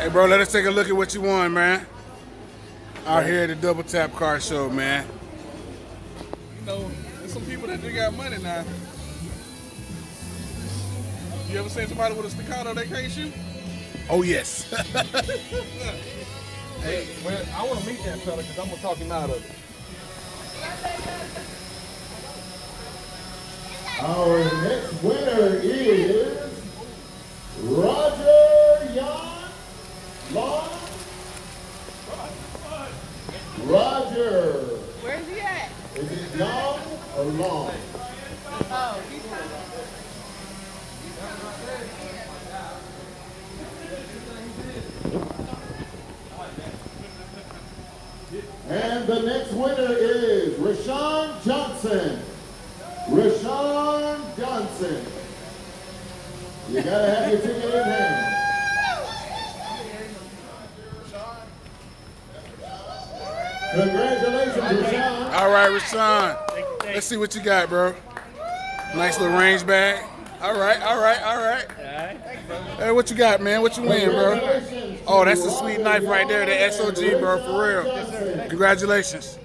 Hey, bro, let us take a look at what you won, man. Out here at the Double Tap Car Show, man. You know, there's some people that do got money now. You ever seen somebody with a staccato they can't shoot? Oh, yes. Hey, well, I want to meet that fella because I'm going to talk him out of it. Our next winner is Roger Yon Long. Roger. Where's he at? Is it Young or Long? Oh, he's And the next winner is Rashawn Johnson. Rashawn Johnson. You gotta have your ticket in hand. Congratulations, Rashawn. All right, Rashawn. Let's see what you got, bro. Nice little range bag. All right. Hey, what you got, man? What you win, bro? Oh, that's a sweet knife right there, the SOG, bro, for real. Congratulations.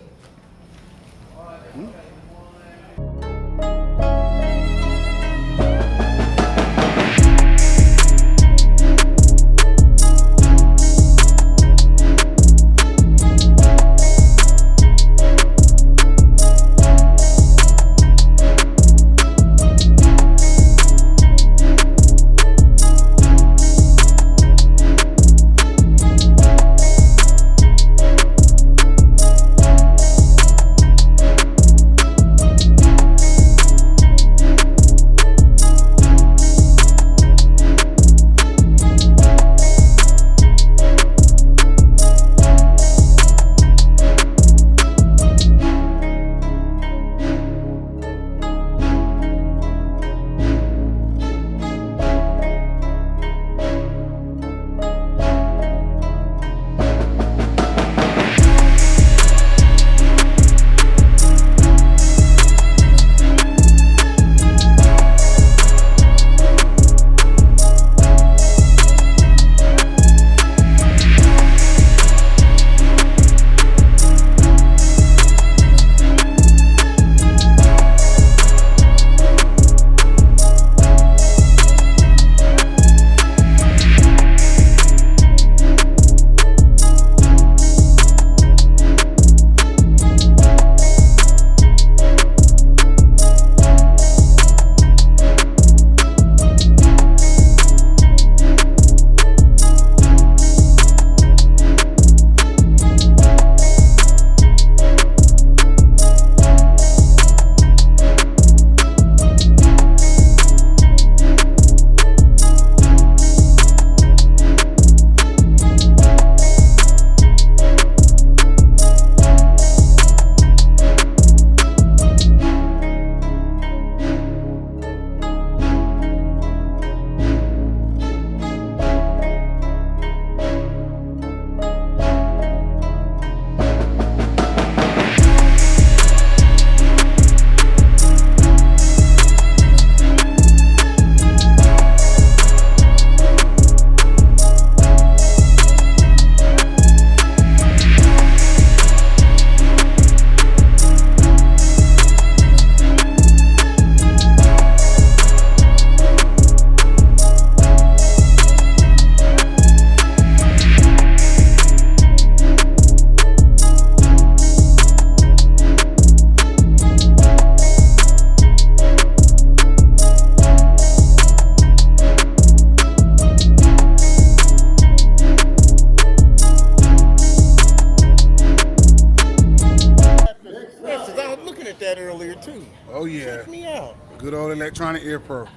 Oh yeah. Check me out. Good old electronic ear pro.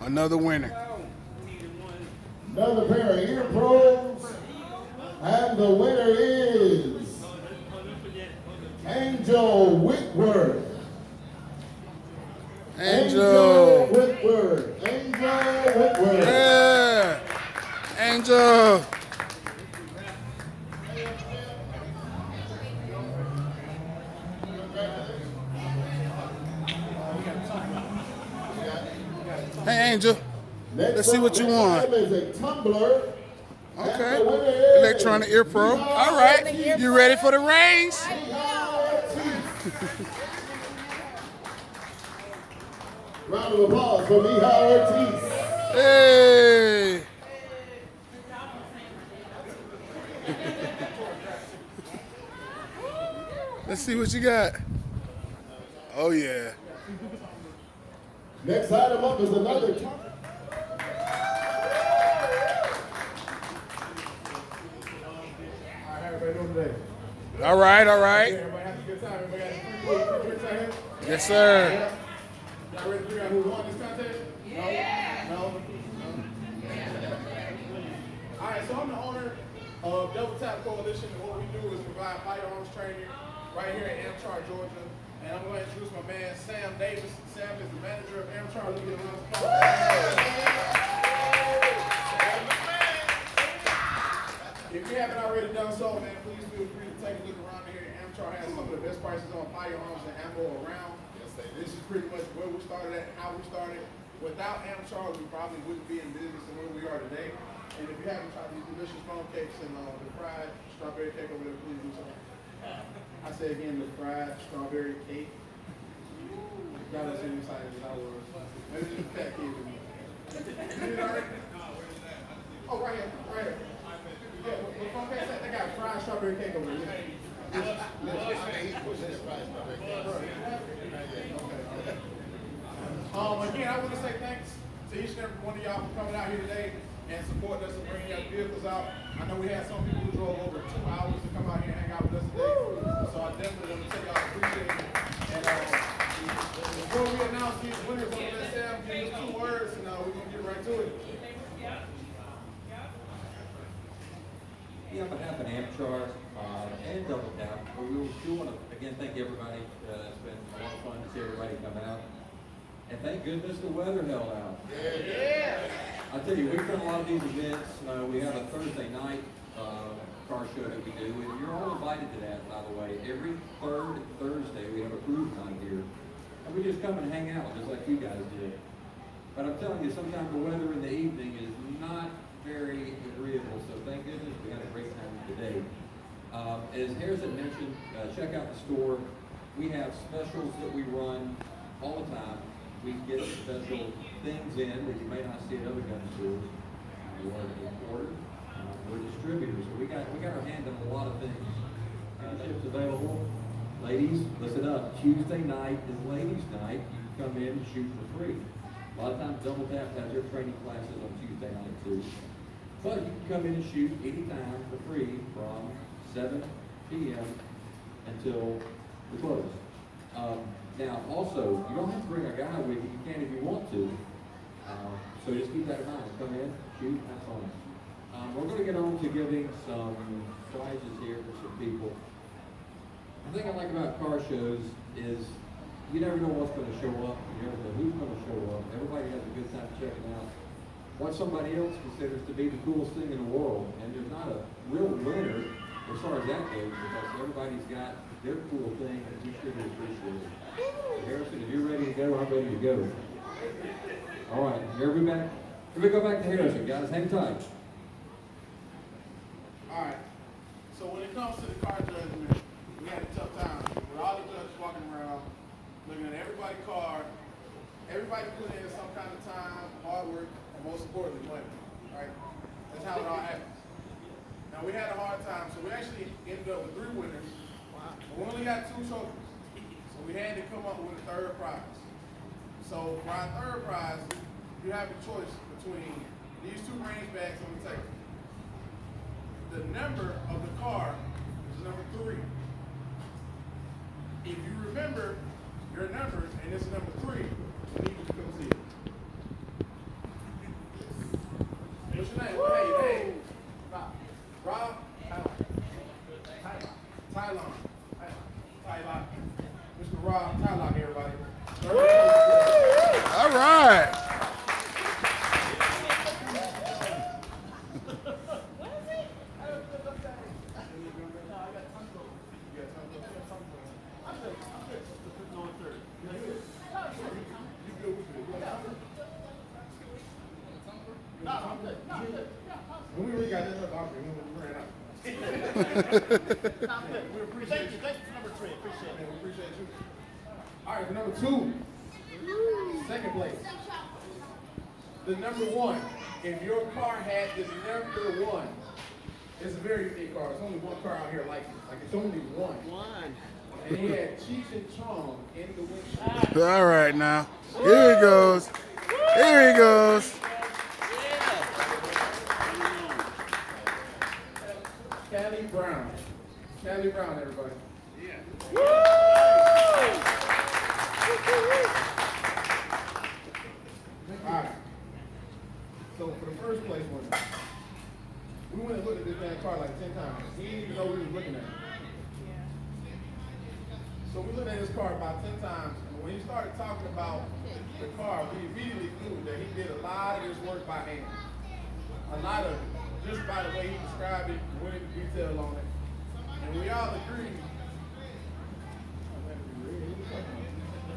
Another winner. Another pair of ear pros. And the winner is Angel Whitworth. Angel Whitworth. Angel Whitworth. Yeah. Angel. Hey, Angel. Let's see what you want. Is a tumbler. Okay. Electronic Ear Pro. All right. You ready for the reins? Round of applause for Mihal Ortiz. Hey. Let's see what you got. Oh, yeah. Next item up is another. All right, all right. Everybody have a good time. Everybody got free drinks out here? Yes, sir. Y'all ready to figure out who won this contest? Yeah. No? All right, so I'm the owner of Double Tap Coalition, and what we do is provide firearms training right here in AmChar, Georgia. And I'm going to introduce my man, Sam Davis. Sam is the manager of AmChar. Look at him. If you haven't already done so, man, please feel free to take a look around here. AmChar has some of the best prices on firearms and ammo around. This is pretty much where we started at, how we started. Without AmChar, we probably wouldn't be in business and where we are today. And if you haven't tried these delicious phone cakes and the fried strawberry cake over there, please do so. I say again, the fried strawberry cake. Got us in excited as I was. Maybe just a fat kid with me. You know, oh, right here, right here. Yeah, what phone cake is that? They got fried strawberry cake over there. Again, I want to say thanks to each and every one of y'all for coming out here today and supporting us and bringing your vehicles out. I know we had some people who drove over 2 hours to come out here and hang out with us today. So I definitely want to tell y'all appreciate it. And before we announce these winners, I'm going to let Sam give us 2 words and we're going to get right to it. Yeah, on behalf of AmChar and Double Tap, we do want to again thank everybody. It's been a lot of fun to see everybody come out. And thank goodness the weather held out. Yeah. I tell you, we've done a lot of these events. We have a Thursday night car show that we do. And you're all invited to that, by the way. Every third Thursday, we have a cruise night here. And we just come and hang out, just like you guys did. But I'm telling you, sometimes the weather in the evening is not very agreeable. So thank goodness we had a great time today. As Harrison mentioned, check out the store. We have specials that we run all the time. We get special things in that you may not see at other gun stores. We're an importer, we're distributors, so we got our hand in a lot of things. Chips available. Ladies, listen up. Tuesday night is ladies' night. You can come in and shoot for free. A lot of times Double Tap has their training classes on Tuesday night too. But you can come in and shoot anytime for free from 7 p.m. until the close. Now, also, you don't have to bring a guy with you. You can if you want to. So just keep that in mind. Come in, shoot, have fun. We're going to get on to giving some prizes here for some people. The thing I like about car shows is you never know what's going to show up. You never know who's going to show up. Everybody has a good time checking out what somebody else considers to be the coolest thing in the world. And there's not a real winner as far as that goes, because everybody's got their cool thing and we sure appreciate it. Harrison, if you're ready to go, I'm ready to go. All right, here we go back to Harrison, guys. Hang tight. All right. So when it comes to the car judgment, we had a tough time. With all the judges walking around, looking at everybody's car, everybody put in some kind of time, hard work, and most importantly, money. Right? That's how it all happens. Now we had a hard time, so we actually ended up with 3 winners. We only got 2 trophies. So we had to come up with a 3rd prize. So for our 3rd prize, you have a choice between these 2 range bags on the table. The number of the car is number 3. If you remember your number and it's number 3, you need to come see it. What's your name? Well, hey, your name? Rob? Tylon. Mr. Rob Tylon, everybody. All right. We really got this up, we ran out. We appreciate you. Thank you for number 3. Appreciate it. We appreciate you. All right, for number 2, second place. The number 1. If your car had the number 1, it's a very unique car. There's only one car out here like it. Like it's only one. And he had Cheech and Chong in the windshield. All right, now. Here he goes. Here he goes. Callie Brown. Callie Brown, everybody. Yeah. All right. So for the first place winner, we went and looked at this man's car like 10 times. He didn't even know we was looking at it. So we looked at his car about 10 times, and when he started talking about the car, we immediately knew that he did a lot of this work by hand. A lot of it, just by the way he described it, went into detail on it. And we all agreed.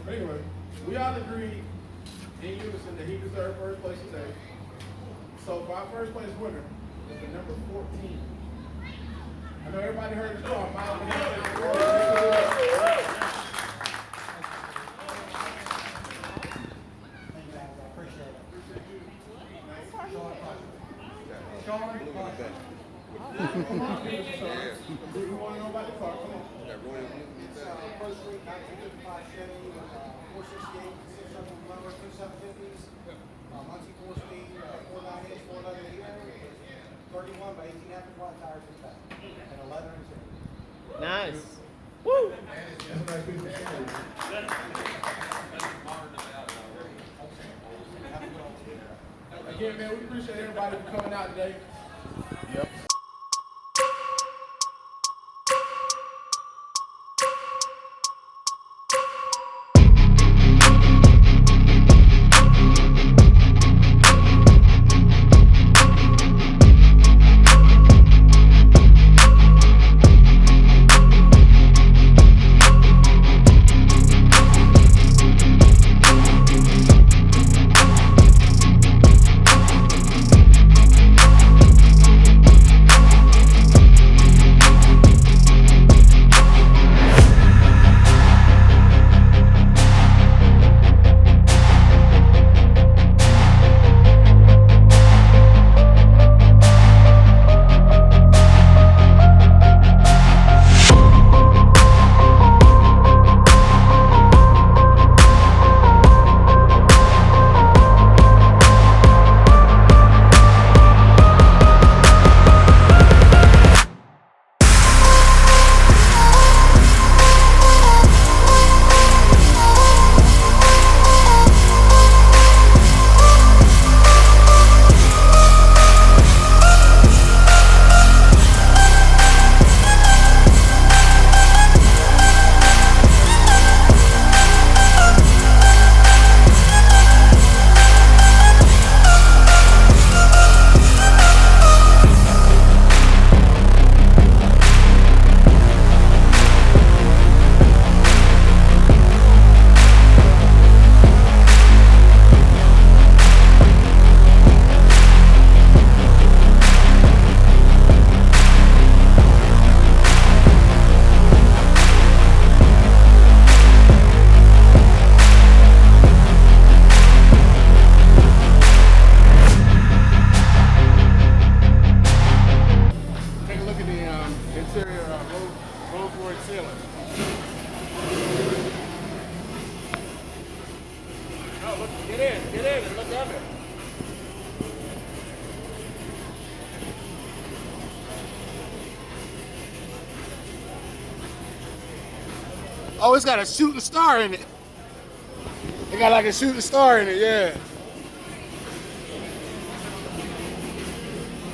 But anyway, we all agreed in unison that he deserved first place today. So for our first place winner is the number 14. I know everybody heard his car. Sean, come on. You want to know about the car? Come on. First week, 1955 Chevy, 468, 600 motor, 2750s, Muncie 4-speed, 498, 411 here, 31 by 18 after flat tires in back, and a leather interior. Nice. Woo! Again, man, we appreciate everybody for coming out today. Yep. Oh, it's got a shooting star in it. It got like a shooting star in it, yeah.